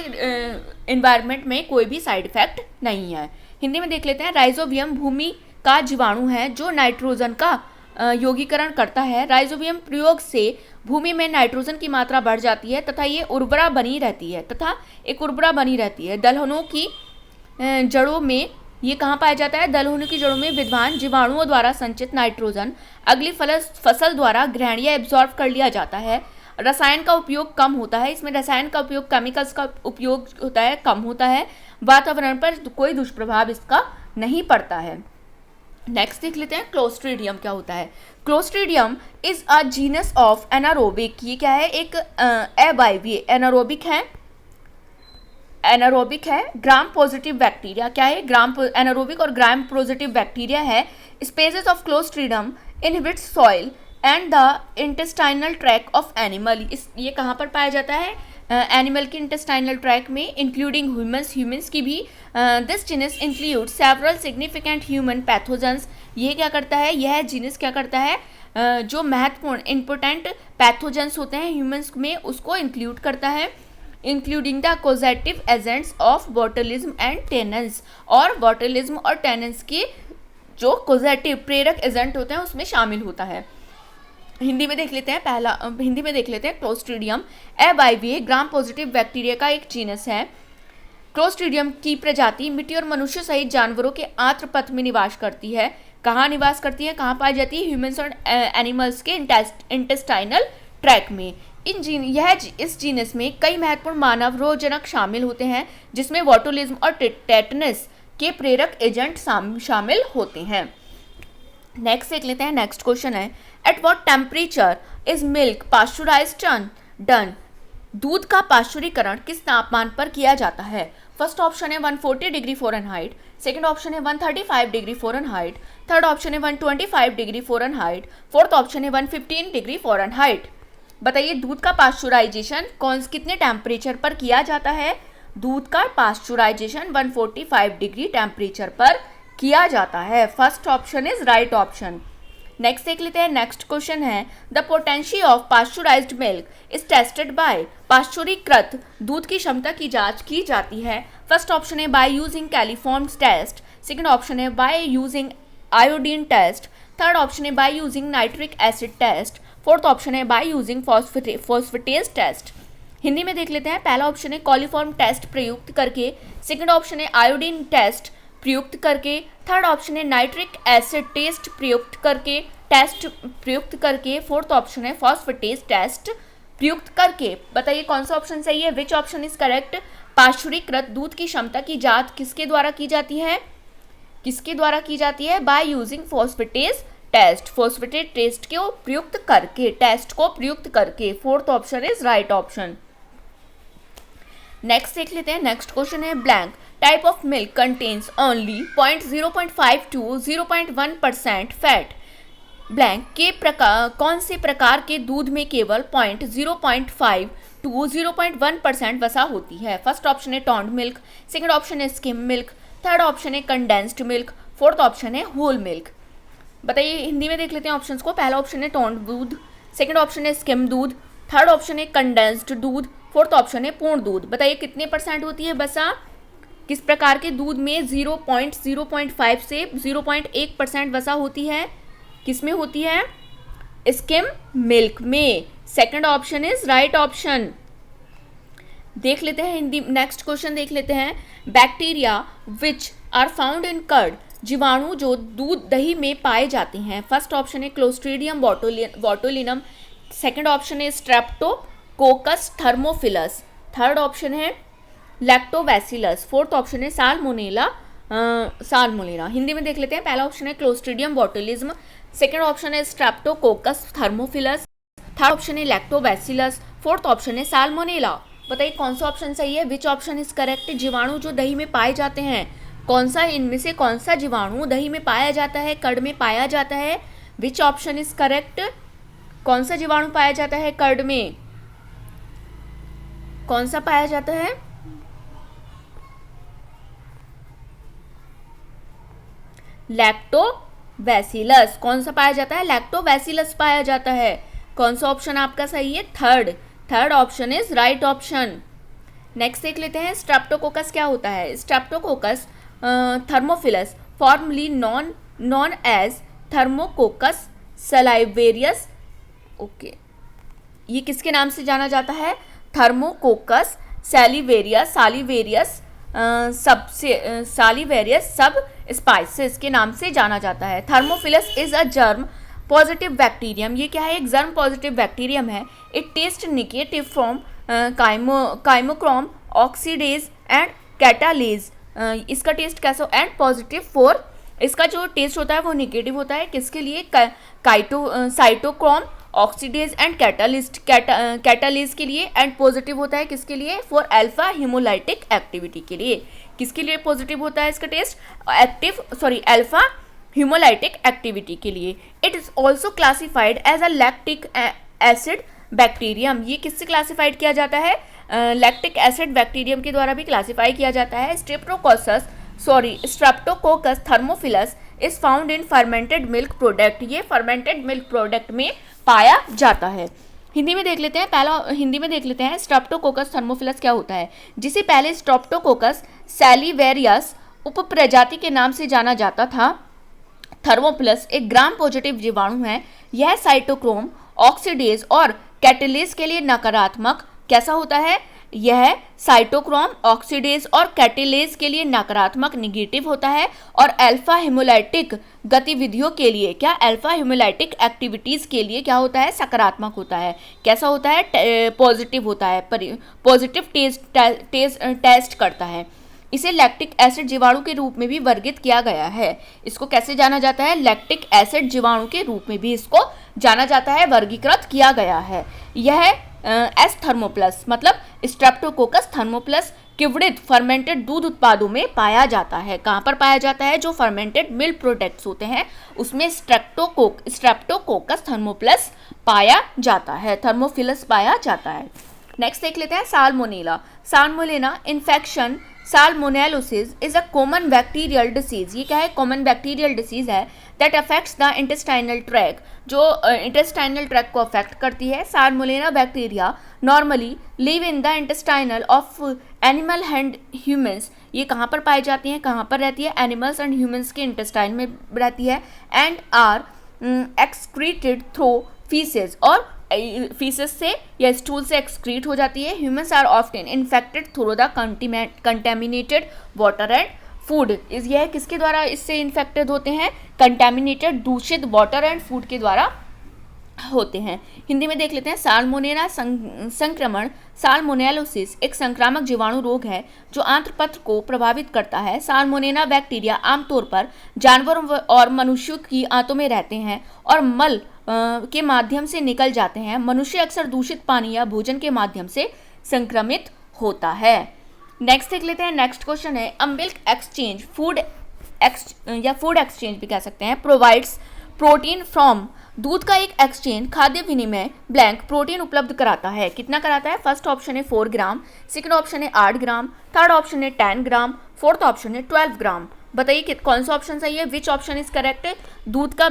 एनवायरनमेंट में कोई भी साइड इफेक्ट नहीं है। हिंदी में देख लेते हैं। राइजोबियम भूमि का जीवाणु है जो नाइट्रोजन का यौगीकरण करता है। राइजोबियम प्रयोग से भूमि में नाइट्रोजन की मात्रा बढ़ जाती है तथा एक उर्वरा बनी रहती है। दलहनों की जड़ों में ये कहाँ पाया जाता है? दलहनों की जड़ों में विद्वान जीवाणुओं द्वारा संचित नाइट्रोजन अगली फसल द्वारा ग्रहण या एब्जॉर्ब कर लिया जाता है। रसायन का उपयोग कम होता है, इसमें रसायन का उपयोग, केमिकल्स का उपयोग होता है, कम होता है। वातावरण पर कोई दुष्प्रभाव इसका नहीं पड़ता है। नेक्स्ट देख लेते हैं क्लोस्ट्रीडियम क्या होता है। Clostridium is a genus of anaerobic. ये क्या है? एक अवायवीय एनारोबिक है ग्राम पॉजिटिव बैक्टीरिया। क्या है? एनारोबिक और ग्राम पॉजिटिव बैक्टीरिया है। Species of clostridium inhibits soil and the intestinal tract of animal. ये कहाँ पर पाया जाता है? एनिमल के इंटेस्टाइनल ट्रैक में, इंक्लूडिंग ह्यूमंस की भी। This genus include several significant human pathogens. ये क्या करता है? यह जीनस क्या करता है? जो महत्वपूर्ण इंपोर्टेंट पैथोजेंस होते हैं ह्यूमंस में उसको इंक्लूड करता है, including the causative agents of botulism and tetanus, और बॉटुलिज्म और टेनेंस के जो कॉजेटिव प्रेरक एजेंट होते हैं उसमें शामिल होता है। हिंदी में देख लेते हैं क्लोस्ट्रीडियम अवायवीय ग्राम पॉजिटिव बैक्टीरिया का एक जीनस है। क्लोस्ट्रीडियम की प्रजाति मिट्टी और मनुष्य सहित जानवरों के आंत्रपथ में निवास करती है। कहाँ निवास करती है, कहाँ पाई जाती है, ह्यूमन्स और एनिमल्स के इंटेस्टाइनल ट्रैक में। इस जीनस में कई महत्वपूर्ण मानव रोगजनक शामिल होते हैं, जिसमें बोटुलिज्म और टेटनस के प्रेरक एजेंट शामिल होते हैं। नेक्स्ट देख लेते हैं। नेक्स्ट क्वेश्चन है, at what temperature is milk pasteurised done? दूध का पाश्चुरीकरण किस तापमान पर किया जाता है? फर्स्ट ऑप्शन है 140 डिग्री फ़ारेनहाइट, सेकंड ऑप्शन है 135 डिग्री फ़ारेनहाइट, थर्ड ऑप्शन है 125 डिग्री फ़ारेनहाइट, फोर्थ ऑप्शन है 115 डिग्री फ़ारेनहाइट। बताइए दूध का पाश्चुराइजेशन कितने टेम्परेचर पर किया जाता है? दूध का पाश्चुराइजेशन 145 डिग्री टेम्परेचर पर किया जाता है। First option is right option. Next देख लेते हैं। नेक्स्ट क्वेश्चन है, the potency of pasteurized milk is tested by? पाश्चुरीकृत दूध की क्षमता की जांच की जाती है। फर्स्ट ऑप्शन है by using coliforms test, second option है by using iodine test, third option है by using nitric acid test, fourth option है by using phosphatase test. Hindi में देख लेते हैं। पहला ऑप्शन है कॉलीफॉर्म टेस्ट प्रयुक्त करके, सेकंड ऑप्शन है आयोडीन टेस्ट प्रयुक्त करके, थर्ड ऑप्शन है नाइट्रिक एसिड टेस्ट प्रयुक्त करके, फोर्थ ऑप्शन है फॉस्फेटेज टेस्ट प्रयुक्त करके। बताइए कौन सा ऑप्शन सही है? Which option is correct? पाश्चुरीकृत दूध की क्षमता की जांच किसके द्वारा की जाती है? By using phosphatase test, phosphatase test को प्रयुक्त करके। Fourth option is right option. Next देख लेते हैं। नेक्स्ट क्वेश्चन है, blank type of milk contains only 0.5 to 0.1% fat. Blank के कौन से प्रकार के दूध में केवल 0.5 to 0.1% वसा होती है? फर्स्ट ऑप्शन है टॉन्ड मिल्क, सेकंड ऑप्शन है स्किम मिल्क, थर्ड ऑप्शन है कंडेंस्ड मिल्क, फोर्थ ऑप्शन है होल मिल्क। बताइए हिंदी में देख लेते हैं ऑप्शंस को। पहला ऑप्शन है टॉन्ड दूध, सेकंड ऑप्शन है स्किम दूध, थर्ड ऑप्शन है कंडेंस्ड दूध, फोर्थ ऑप्शन है पूर्ण दूध। बताइए कितने परसेंट होती है वसा? किस प्रकार के दूध में 0.5 से 0.1% वसा होती है? किस में होती है? स्किम मिल्क में। Second option is right option. देख लेते हैं हिंदी। नेक्स्ट क्वेश्चन देख लेते हैं, bacteria which are found in curd, जीवाणु जो दूध दही में पाए जाते हैं। फर्स्ट ऑप्शन है क्लोस्ट्रीडियम बोटुलिनम, सेकंड ऑप्शन है स्ट्रेप्टोकोकस थर्मोफिलस, थर्ड ऑप्शन है लैक्टोबैसिलस, फोर्थ ऑप्शन है साल्मोनेला। हिंदी में देख लेते हैं। पहला ऑप्शन है क्लोस्ट्रीडियम बोटुलिज्म, सेकंड ऑप्शन है स्ट्रेप्टोकोकस थर्मोफिलस, थर्ड ऑप्शन है लैक्टोबैसिलस, फोर्थ ऑप्शन है साल्मोनेला। बताइए कौन सा ऑप्शन सही है? Which option is correct? जीवाणु जो दही में पाए जाते हैं, इनमें से कौन सा जीवाणु दही में पाया जाता है, कर्ड में पाया जाता है? Which option is correct? कौन सा जीवाणु पाया जाता है कर्ड में? कौन सा पाया जाता है? लैक्टोबैसिलस। कौन सा पाया जाता है? लैक्टोबैसिलस पाया जाता है। कौन सा ऑप्शन आपका सही है? Third option is right option. Next देख लेते हैं, स्ट्रेप्टोकोकस क्या होता है? Streptococcus thermophilus, formerly known as thermococcus salivarius. Okay, ये किसके नाम से जाना जाता है? थर्मोकोकस सालिवेरियस सब स्पाइसेस के नाम से जाना जाता है। Thermophilus is a germ positive bacterium. ये क्या है? एक जर्म पॉजिटिव बैक्टीरियम है। इट टेस्ट निगेटिव फ्रॉम काइमोक्रोम ऑक्सीडेज एंड कैटालेज। इसका टेस्ट कैसा? एंड पॉजिटिव फॉर, इसका जो टेस्ट होता है वो निगेटिव होता है। किसके लिए? साइटोक्रोम ऑक्सीडेज एंड कैटालिस के लिए, एंड पॉजिटिव होता है किसके लिए? फॉर अल्फा हीमोलाइटिक एक्टिविटी के लिए। किसके लिए पॉजिटिव होता है इसका टेस्ट? अल्फा हीमोलाइटिक एक्टिविटी के लिए। It is also classified as a lactic acid bacterium. ये किससे क्लासिफाइड किया जाता है? लैक्टिक एसिड बैक्टीरियम के द्वारा भी क्लासिफाई किया जाता है। Streptococcus thermophilus is found in fermented milk product. ये फर्मेंटेड मिल्क प्रोडक्ट में पाया जाता है। हिंदी में देख लेते हैं स्ट्रेप्टोकोकस थर्मोफिलस क्या होता है, जिसे पहले स्ट्रेप्टोकोकस सैलिवेरियस उपप्रजाति के नाम से जाना जाता था। थर्मोफिलस एक ग्राम पॉजिटिव जीवाणु है। यह साइटोक्रोम ऑक्सीडेज और कैटालेज के लिए नकारात्मक कैसा होता है? यह साइटोक्रोम ऑक्सीडेज और कैटेलेज के लिए नकारात्मक नेगेटिव होता है और अल्फा हेमोलाइटिक गतिविधियों के लिए क्या अल्फा हेमोलाइटिक एक्टिविटीज़ के लिए क्या होता है सकारात्मक होता है। कैसा होता है पॉजिटिव होता है, पॉजिटिव टेस्ट करता है। इसे लैक्टिक एसिड जीवाणु के रूप में भी वर्गीकृत किया गया है। इसको कैसे जाना जाता है, लैक्टिक एसिड जीवाणु के रूप में भी इसको जाना जाता है, वर्गीकृत किया गया है। यह एस थर्मोप्लस मतलब स्ट्रेप्टोकोकस थर्मोप्लस किवड़ित फर्मेंटेड दूध उत्पादों में पाया जाता है। कहाँ पर पाया जाता है, जो फर्मेंटेड मिल्क प्रोडक्ट्स होते हैं उसमें स्ट्रेप्टोकोकस थर्मोप्लस पाया जाता है, थर्मोफिलस पाया जाता है। नेक्स्ट देख लेते हैं salmonella. Salmonella infection salmonellosis is a common bacterial disease. ये क्या है, कॉमन बैक्टीरियल डिसीज है that affects the intestinal tract, जो इंटेस्टाइनल ट्रैक को अफेक्ट करती है। Salmonella bacteria normally live in the intestinal of animal and humans. ये कहाँ पर पाई जाती हैं, कहाँ पर रहती है, एनिमल्स एंड ह्यूमंस के इंटेस्टाइन में रहती है। And are excreted through feces, और फीसेस से या स्टूल से एक्सक्रीट हो जाती है। Humans are often infected through the contaminated water and food. यह किसके द्वारा इससे इन्फेक्टेड होते हैं, कंटेमिनेटेड दूषित वाटर एंड फूड के द्वारा होते हैं। हिंदी में देख लेते हैं साल्मोनेला संक्रमण साल्मोनेलोसिस एक संक्रामक जीवाणु रोग है जो आंत्रपत्र को प्रभावित करता है। साल्मोनेला बैक्टीरिया आमतौर पर जानवरों और मनुष्यों की आंतों में रहते हैं और मल के माध्यम से निकल जाते हैं। मनुष्य अक्सर दूषित पानी या भोजन के माध्यम से संक्रमित होता है। नेक्स्ट देख लेते हैं, नेक्स्ट क्वेश्चन है, a milk exchange food exchange भी कह सकते हैं, प्रोवाइड्स प्रोटीन फ्रॉम। दूध का एक एक्सचेंज खाद्य विनिमय ब्लैंक प्रोटीन उपलब्ध कराता है। कितना कराता है, फर्स्ट ऑप्शन है 4 ग्राम, सेकंड ऑप्शन है 8 ग्राम, थर्ड ऑप्शन है 10 ग्राम, फोर्थ ऑप्शन है 12 ग्राम। बताइए कौन सा ऑप्शन सही है, which option is correct.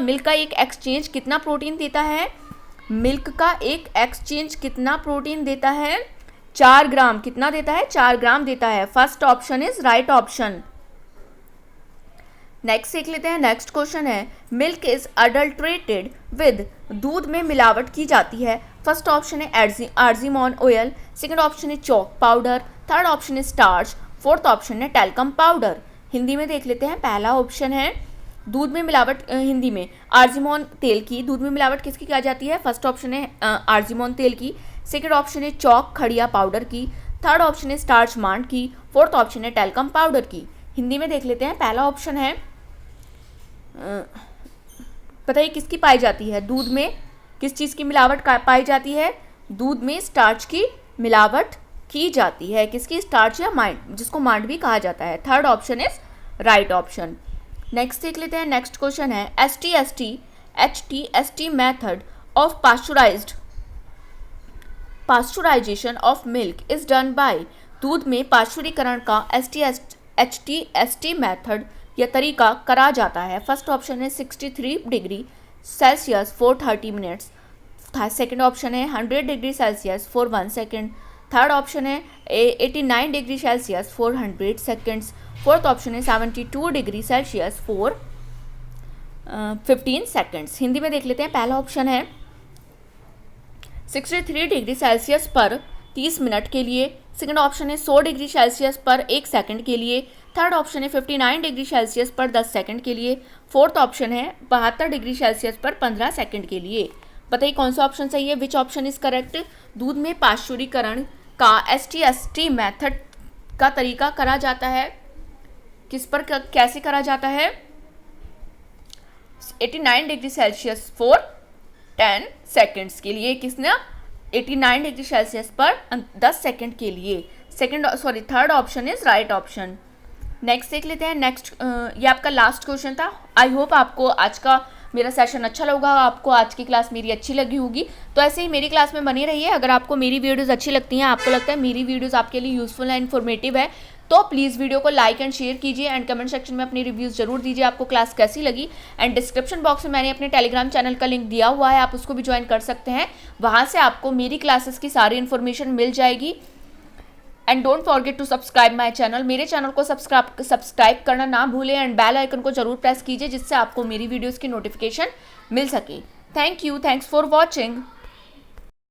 Milk का एक एक्सचेंज कितना प्रोटीन देता है, मिल्क का एक एक्सचेंज कितना प्रोटीन देता है, 4 ग्राम। कितना देता है, 4 ग्राम देता है। First option is right option. Next देख लेते हैं, नेक्स्ट क्वेश्चन है, मिल्क इज अडल्ट्रेटेड विद, दूध में मिलावट की जाती है। फर्स्ट ऑप्शन है आर्जिमोन ऑयल, सेकंड ऑप्शन है चॉक पाउडर, थर्ड ऑप्शन है स्टार्च, फोर्थ ऑप्शन है टैल्कम पाउडर। हिंदी में देख लेते हैं, पहला ऑप्शन है दूध में मिलावट, हिंदी में आर्जिमोन तेल की, दूध में मिलावट किसकी की जाती है, फर्स्ट ऑप्शन है आर्जिमोन तेल की, सेकंड ऑप्शन है चॉक खड़िया पाउडर की, थर्ड ऑप्शन है स्टार्च मांड की, फोर्थ ऑप्शन है टैल्कम पाउडर की। हिंदी में देख लेते हैं, पहला ऑप्शन है, बताइए किसकी पाई जाती है, दूध में किस चीज़ की मिलावट पाई जाती है, दूध में स्टार्च की मिलावट की जाती है। किसकी, स्टार्च या मांड, जिसको मांड भी कहा जाता है। Third option is right option. Next देख लेते हैं, नेक्स्ट क्वेश्चन है, HTST method of pasteurisation of milk is done by. दूध में पाश्चुरीकरण का HTST मेथड यह तरीका करा जाता है। फर्स्ट ऑप्शन है 63 degree Celsius for 30 minutes, second option है 100 degree Celsius for 1 second, third option है 89 degree Celsius for 100 seconds, fourth option है 72 degree Celsius for 15 seconds. Hindi में देख लेते हैं, पहला ऑप्शन है 63 डिग्री सेल्सियस पर 30 मिनट के लिए, सेकंड ऑप्शन है 100 डिग्री सेल्सियस पर 1 सेकंड के लिए, थर्ड ऑप्शन है 59 डिग्री सेल्सियस पर 10 सेकंड के लिए, फोर्थ ऑप्शन है 72 डिग्री सेल्सियस पर 15 सेकंड के लिए। बताइए कौन सा ऑप्शन सही है, विच ऑप्शन इज करेक्ट। दूध में पाश्चुरीकरण का HTST मेथड का तरीका करा जाता है, किस पर कैसे करा जाता है, 89 डिग्री सेल्सियस फॉर 10 सेकेंड्स के लिए, किसने 89 डिग्री सेल्सियस पर 10 सेकंड के लिए, third option is right option. Next देख लेते हैं, नेक्स्ट ये आपका लास्ट क्वेश्चन था। आई होप आपको आज का मेरा सेशन अच्छा लगा, आपको आज की क्लास मेरी अच्छी लगी होगी। तो ऐसे ही मेरी क्लास में बनी रहिए। अगर आपको मेरी वीडियोस अच्छी लगती हैं, आपको लगता है मेरी वीडियोस आपके लिए यूजफुल है, इन्फॉर्मेटिव है, तो प्लीज़ वीडियो को लाइक एंड शेयर कीजिए एंड कमेंट सेक्शन में अपनी रिव्यूज़ जरूर दीजिए आपको क्लास कैसी लगी। एंड डिस्क्रिप्शन बॉक्स में मैंने अपने टेलीग्राम चैनल का लिंक दिया हुआ है, आप उसको भी ज्वाइन कर सकते हैं। वहाँ से आपको मेरी क्लासेस की सारी इन्फॉर्मेशन मिल जाएगी। And don't forget to subscribe my channel, मेरे चैनल को सब्सक्राइब करना ना भूलें एंड बेल आइकन को जरूर प्रेस कीजिए, जिससे आपको मेरी वीडियोज़ की नोटिफिकेशन मिल सके। Thank you, thanks for watching.